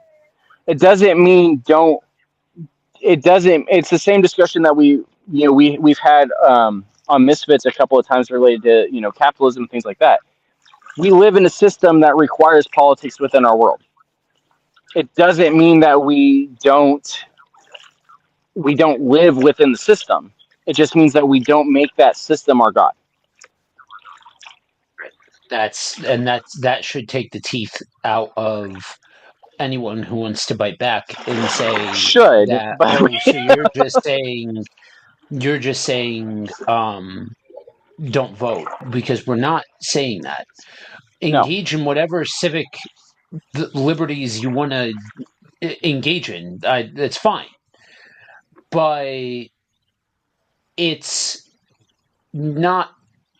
It doesn't mean don't. It doesn't. It's the same discussion that we've had on Misfits a couple of times related to capitalism and things like that. We live in a system that requires politics within our world. It doesn't mean that we don't live within the system. It just means that we don't make that system our God. that should take the teeth out of anyone who wants to bite back and say Should, that, but oh, so you're just saying don't vote, because we're not saying that. no. Engage in whatever civic liberties you want to engage in. That's fine, but it's not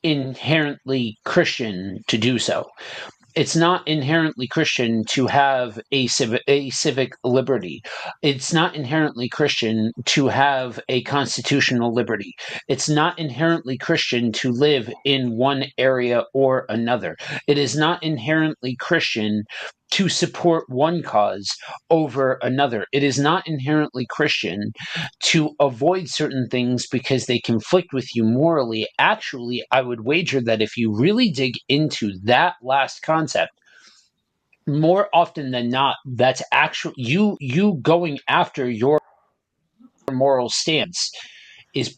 inherently Christian to do so. It's not inherently Christian to have a civic liberty. It's not inherently Christian to have a constitutional liberty. It's not inherently Christian to live in one area or another. It is not inherently Christian to support one cause over another. It is not inherently Christian to avoid certain things because they conflict with you morally. Actually, I would wager that if you really dig into that last concept, more often than not, that's actually you going after your moral stance is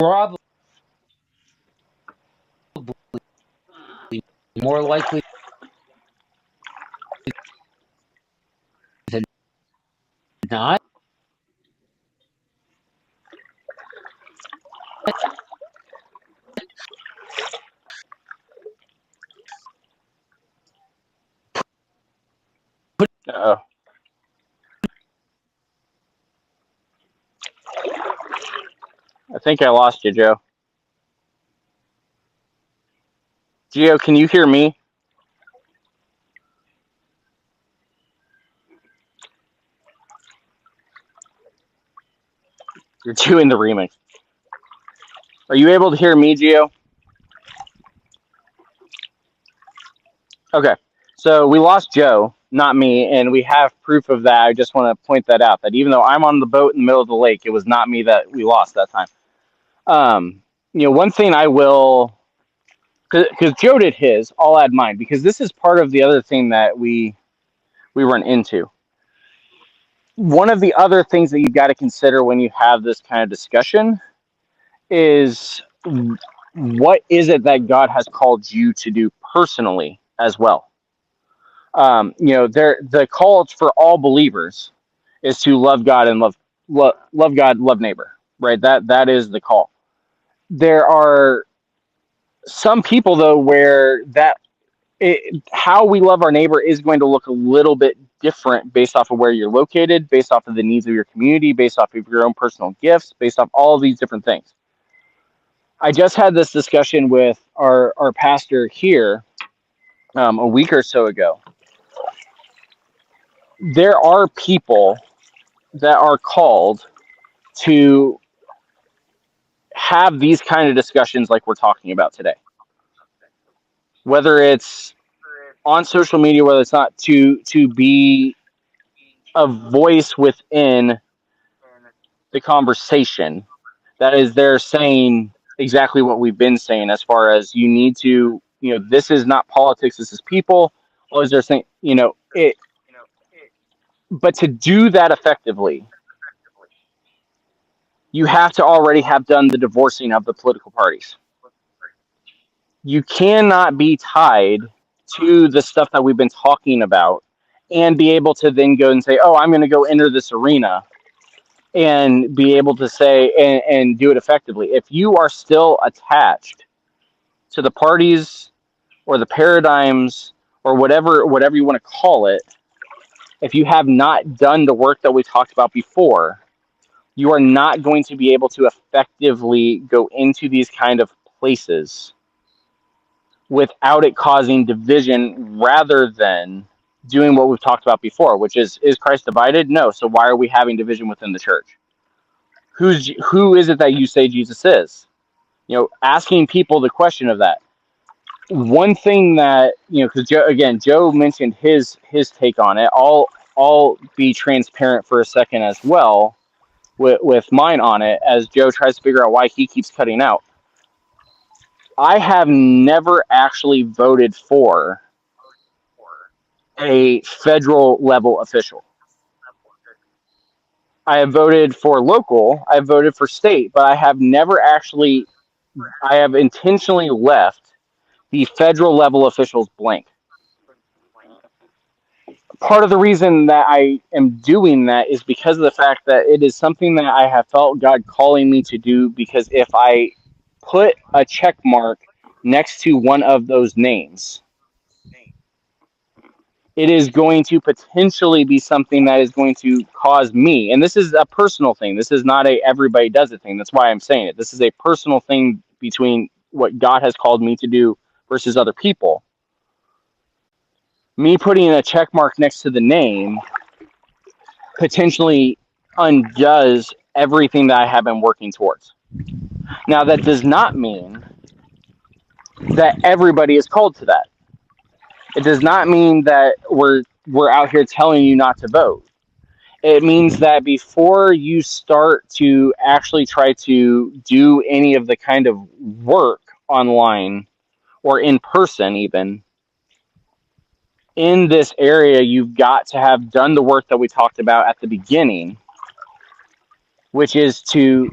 probably more likely than not. Uh-oh. I think I lost you, Joe. Gio, can you hear me? You're doing the remix. Are you able to hear me, Gio? Okay. So we lost Joe, not me, and we have proof of that. I just want to point that out, that even though I'm on the boat in the middle of the lake, it was not me that we lost that time. One thing I will, because Joe did his, I'll add mine, because this is part of the other thing that we run into. One of the other things that you got to consider when you have this kind of discussion is, what is it that God has called you to do personally as well? The call for all believers is to love God and love God, love neighbor, right? That is the call. There are some people though where how we love our neighbor is going to look a little bit different based off of where you're located, based off of the needs of your community, based off of your own personal gifts, based off all of these different things. I just had this discussion with our pastor here a week or so ago. There are people that are called to have these kind of discussions like we're talking about today. Whether it's on social media, whether it's not, to be a voice within the conversation that is there saying exactly what we've been saying, as far as you need to, this is not politics, this is people. Or is there saying, it, but to do that effectively, you have to already have done the divorcing of the political parties. You cannot be tied to the stuff that we've been talking about and be able to then go and say, oh, I'm going to go enter this arena and be able to say and do it effectively. If you are still attached to the parties or the paradigms or whatever you want to call it, if you have not done the work that we talked about before, you are not going to be able to effectively go into these kind of places without it causing division, rather than doing what we've talked about before, which is Christ divided? No. So why are we having division within the church? Who is it that you say Jesus is? Asking people the question of that. One thing that, because Joe mentioned his take on it. I'll be transparent for a second as well with mine on it, as Joe tries to figure out why he keeps cutting out. I have never actually voted for a federal level official. I have voted for local, I have voted for state, but I have intentionally left the federal level officials blank. Part of the reason that I am doing that is because of the fact that it is something that I have felt God calling me to do, because if I put a check mark next to one of those names, it is going to potentially be something that is going to cause me, and this is a personal thing, this is not a everybody does it thing, that's why I'm saying it, this is a personal thing between what God has called me to do versus other people. Me putting a check mark next to the name potentially undoes everything that I have been working towards. Now, that does not mean that everybody is called to that. It does not mean that we're out here telling you not to vote. It means that before you start to actually try to do any of the kind of work online or in person, even in this area, you've got to have done the work that we talked about at the beginning, which is to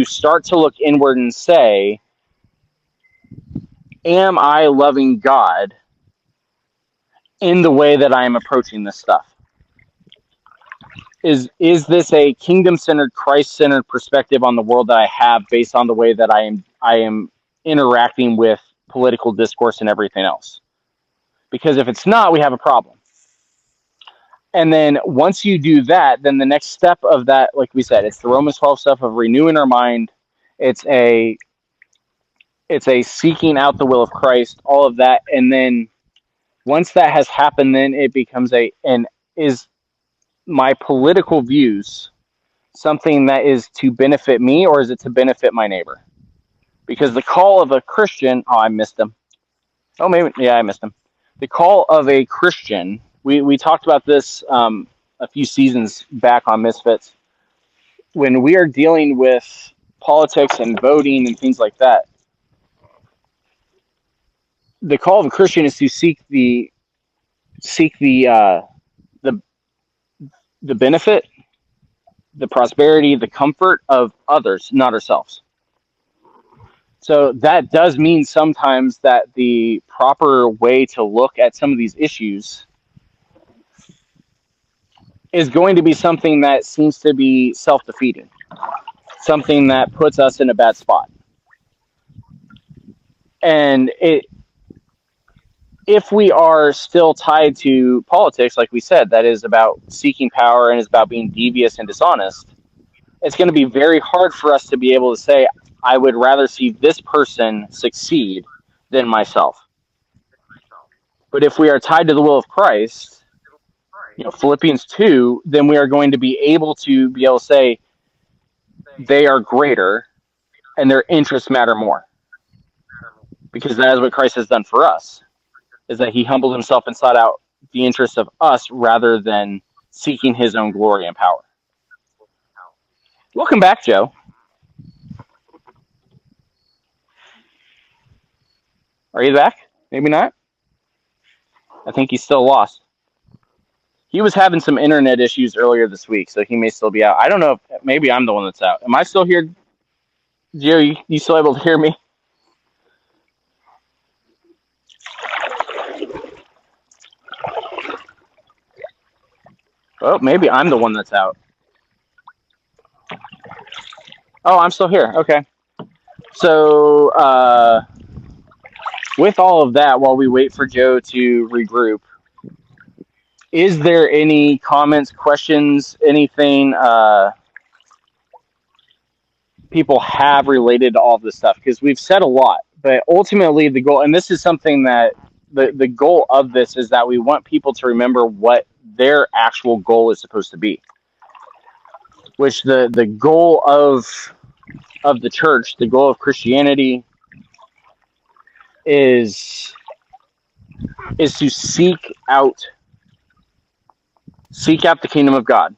start to look inward and say, am I loving God in the way that I am approaching this stuff? Is this a kingdom-centered, Christ-centered perspective on the world that I have based on the way that I am interacting with political discourse and everything else? Because if it's not, we have a problem. And then once you do that, then the next step of that, like we said, it's the Romans 12 stuff of renewing our mind. It's a seeking out the will of Christ, all of that. And then once that has happened, then it becomes is my political views something that is to benefit me, or is it to benefit my neighbor? Because the call of a Christian, oh, I missed him. Oh, maybe, yeah, I missed him. The call of a Christian, we talked about this a few seasons back on Misfits. When we are dealing with politics and voting and things like that, the call of a Christian is to seek the the the benefit, the prosperity, the comfort of others, not ourselves. So that does mean sometimes that the proper way to look at some of these issues is going to be something that seems to be self-defeating, something that puts us in a bad spot. And if we are still tied to politics, like we said, that is about seeking power and is about being devious and dishonest, it's going to be very hard for us to be able to say, I would rather see this person succeed than myself. But if we are tied to the will of Christ, Philippians 2, then we are going to be able to say they are greater and their interests matter more. Because that is what Christ has done for us, is that he humbled himself and sought out the interests of us rather than seeking his own glory and power. Welcome back, Joe. Are you back? Maybe not. I think he's still lost. He was having some internet issues earlier this week, so he may still be out. I don't know if maybe I'm the one that's out. Am I still here? Joe, you still able to hear me? Oh, maybe I'm the one that's out. Oh, I'm still here. Okay. So, with all of that, while we wait for Joe to regroup, is there any comments, questions, anything people have related to all of this stuff? Because we've said a lot, but ultimately the goal, and this is something that the goal of this is that we want people to remember what their actual goal is supposed to be. Which the goal of the church, the goal of Christianity is to seek out the kingdom of God.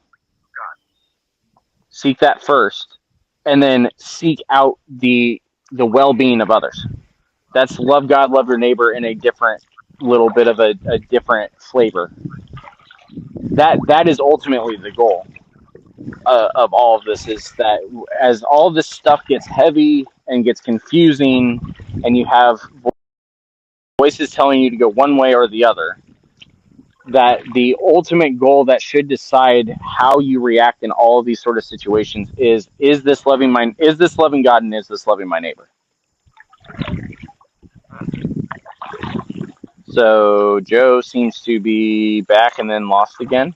Seek that first, and then seek out the well-being of others. That's love God, love your neighbor in a different little bit of a different flavor. That is ultimately the goal of all of this, is that as all this stuff gets heavy and gets confusing and you have voices telling you to go one way or the other, that the ultimate goal that should decide how you react in all of these sort of situations is this loving God, and is this loving my neighbor? So Joe seems to be back and then lost again.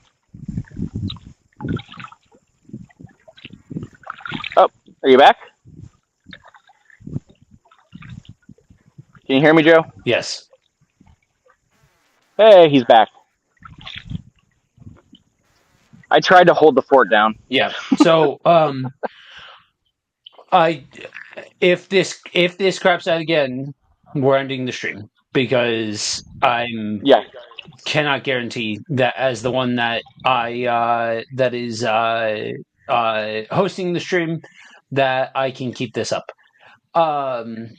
Oh, are you back? Can you hear me, Joe? Yes. Hey, he's back. I tried to hold the fort down. Yeah. So, I if this craps out again, we're ending the stream because I'm Yeah, cannot guarantee that as the one that I that is hosting the stream that I can keep this up. Um.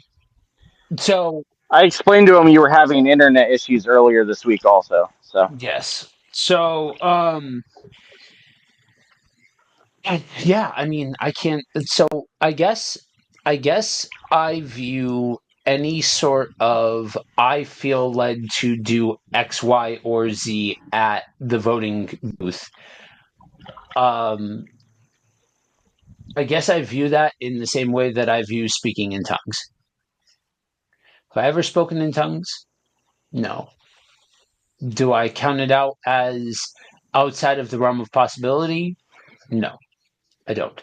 So I explained to him you were having internet issues earlier this week, also. So yes. So yeah, I mean, I can't. So I guess I view any sort of I feel led to do X, Y, or Z at the voting booth. Um, I guess I view that in the same way that I view speaking in tongues. Have I ever spoken in tongues? No. Do I count it out as outside of the realm of possibility? No, I don't.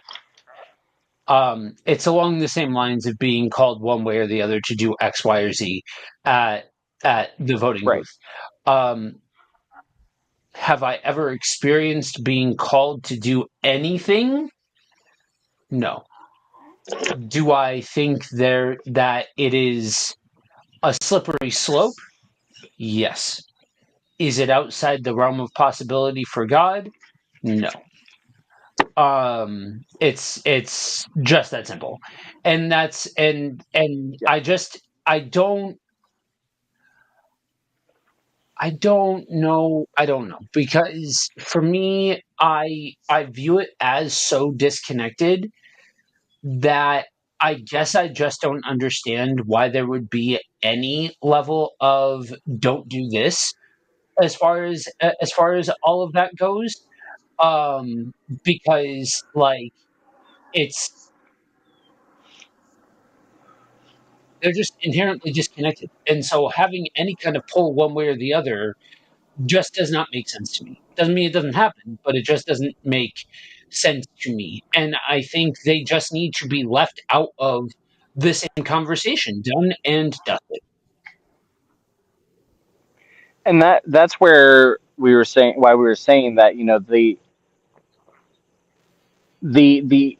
It's along the same lines of being called one way or the other to do X, Y, or Z at the voting right. booth. Um, have I ever experienced being called to do anything? No. Do I think there that it is a slippery slope? Yes. Is it outside the realm of possibility for God? No. It's just that simple. And that's and I don't I don't know because for me I view it as so disconnected that I guess I just don't understand why there would be any level of don't do this as far as all of that goes. Um because like it's they're just inherently disconnected. And so having any kind of pull one way or the other just does not make sense to me. Doesn't mean it doesn't happen, but it just doesn't make sense to me. And I think they just need to be left out of the same conversation, done and dusted. And that's where we were saying why we were saying that the the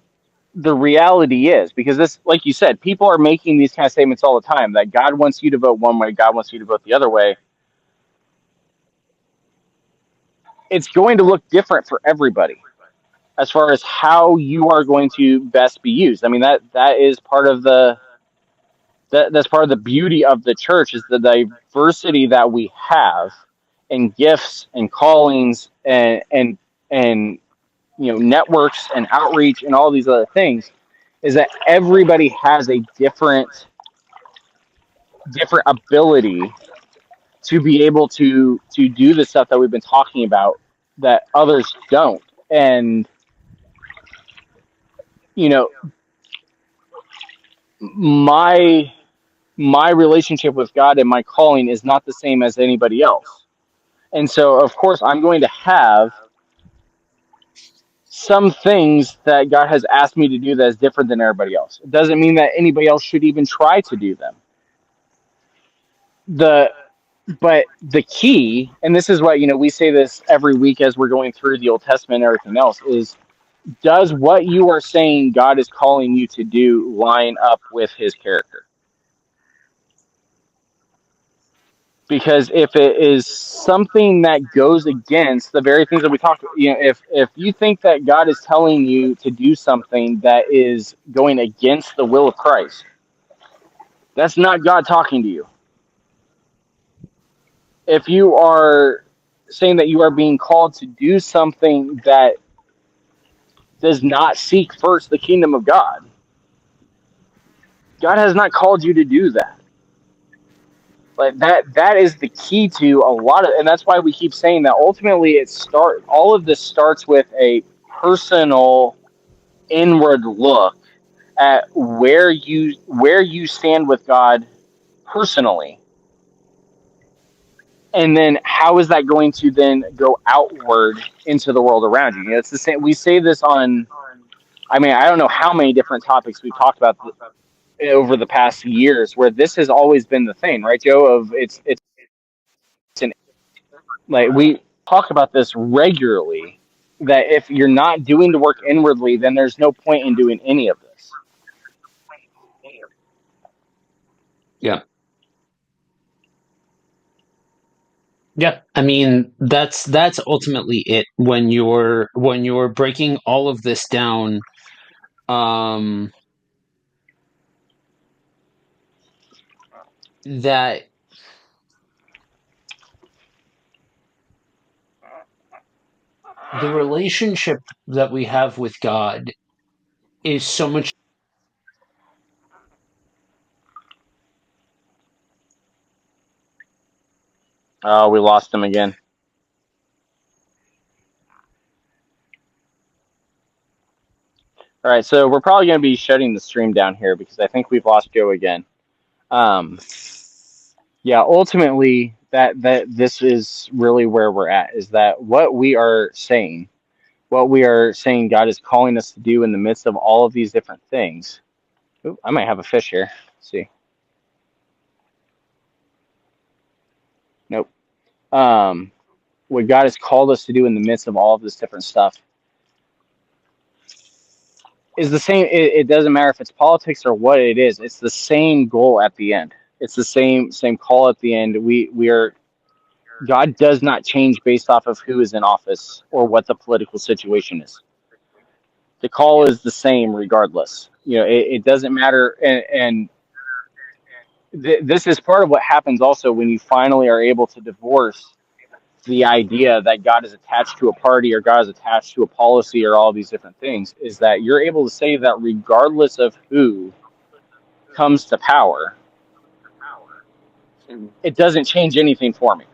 the reality is because this, like you said, people are making these kind of statements all the time that God wants you to vote one way, God wants you to vote the other way. It's going to look different for everybody as far as how you are going to best be used. I mean that is part of that's part of the beauty of the church is the diversity that we have in gifts and callings and networks and outreach and all these other things is that everybody has a different ability to be able to do the stuff that we've been talking about that others don't. And you know my my relationship with God and my calling is not the same as anybody else. And so of course I'm going to have some things that God has asked me to do that is different than everybody else. It doesn't mean that anybody else should even try to do them. The but the key, and this is what we say this every week as we're going through the Old Testament and everything else, is does what you are saying God is calling you to do line up with his character? Because if it is something that goes against the very things that we talked about, if you think that God is telling you to do something that is going against the will of Christ, that's not God talking to you. If you are saying that you are being called to do something that does not seek first the kingdom of God, God has not called you to do that. Like that is the key to a lot of, and that's why we keep saying that ultimately all of this starts with a personal inward look at where you stand with God personally, and then how is that going to then go outward into the world around you. It's the same. We say this on, I mean, I don't know how many different topics we've talked about over the past years where this has always been the thing, right, Joe? Of it's an Like, we talk about this regularly, that if you're not doing the work inwardly, then there's no point in doing any of this. Yeah. Yeah, I mean that's ultimately it when you're breaking all of this down. Um, that the relationship that we have with God is so much. Oh, we lost him again. All right, so we're probably going to be shutting the stream down here because I think we've lost Joe again. Um, yeah, ultimately, that this is really where we're at, is that what we are saying God is calling us to do in the midst of all of these different things. Ooh, I might have a fish here. Let's see. Nope. What God has called us to do in the midst of all of this different stuff is the same. It doesn't matter if it's politics or what it is. It's the same goal at the end. It's the same call at the end. We are God does not change based off of who is in office or what the political situation is. The call is the same regardless. It doesn't matter. This is part of what happens also when you finally are able to divorce the idea that God is attached to a party or God is attached to a policy or all these different things, is that you're able to say that regardless of who comes to power, it doesn't change anything for me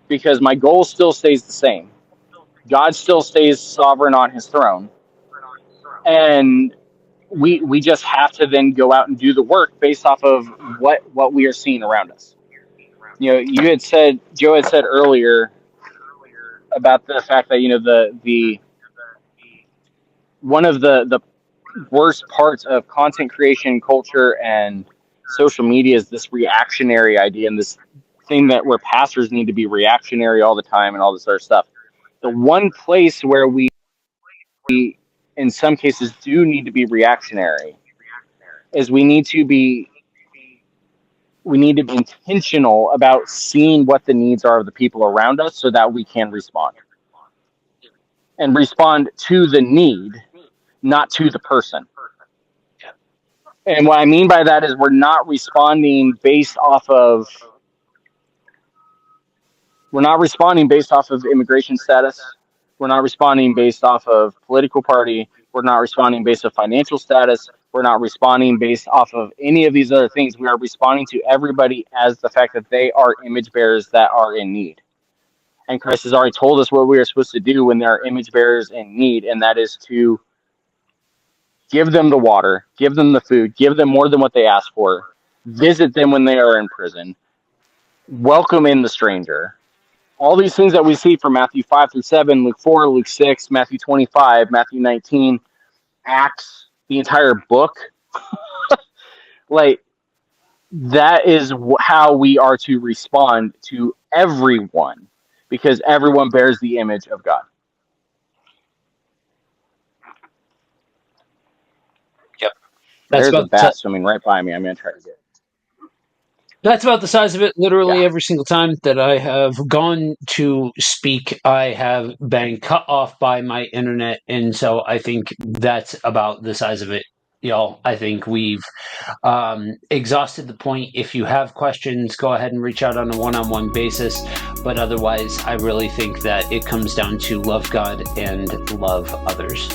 because my goal still stays the same. God still stays sovereign on his throne. And we just have to then go out and do the work based off of what we are seeing around us. Joe had said earlier about the fact that the one of the worst parts of content creation culture and social media is this reactionary idea and this thing that where pastors need to be reactionary all the time and all this other stuff. The one place where we in some cases do need to be reactionary is we need to be intentional about seeing what the needs are of the people around us so that we can respond and respond to the need, not to the person. And what I mean by that is we're not responding based off of immigration status. We're not responding based off of political party. We're not responding based off financial status. We're not responding based off of any of these other things. We are responding to everybody as the fact that they are image bearers that are in need. And Christ has already told us what we are supposed to do when there are image bearers in need, and that is to give them the water, give them the food, give them more than what they ask for, visit them when they are in prison, welcome in the stranger. All these things that we see from Matthew 5 through 7, Luke 4, Luke 6, Matthew 25, Matthew 19, Acts, the entire book, like, that is how we are to respond to everyone, because everyone bears the image of God. Yep. There's a bat swimming right by me. I'm going to try to get it. That's about the size of it. Literally every single time that I have gone to speak, I have been cut off by my internet, and so I think that's about the size of it. Y'all, I think we've exhausted the point. If you have questions, go ahead and reach out on a one-on-one basis. But otherwise, I really think that it comes down to love God and love others.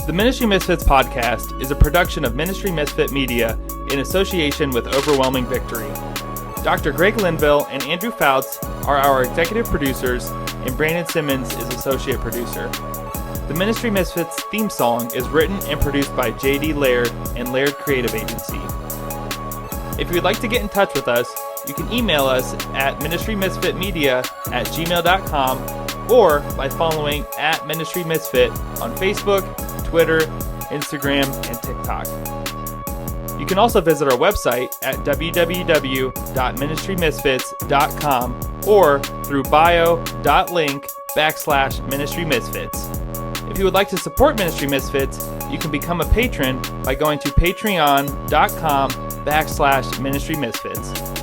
The Ministry Misfits podcast is a production of Ministry Misfit Media in association with Overwhelming Victory. Dr. Greg Linville and Andrew Fouts are our executive producers, and Brandon Simmons is associate producer. The Ministry Misfits theme song is written and produced by J.D. Laird and Laird Creative Agency. If you'd like to get in touch with us, you can email us at ministrymisfitmedia@gmail.com or by following @ministrymisfit on Facebook, Twitter, Instagram, and TikTok. You can also visit our website at www.ministrymisfits.com or through bio.link/Ministry Misfits. If you would like to support Ministry Misfits, you can become a patron by going to patreon.com/Ministry Misfits.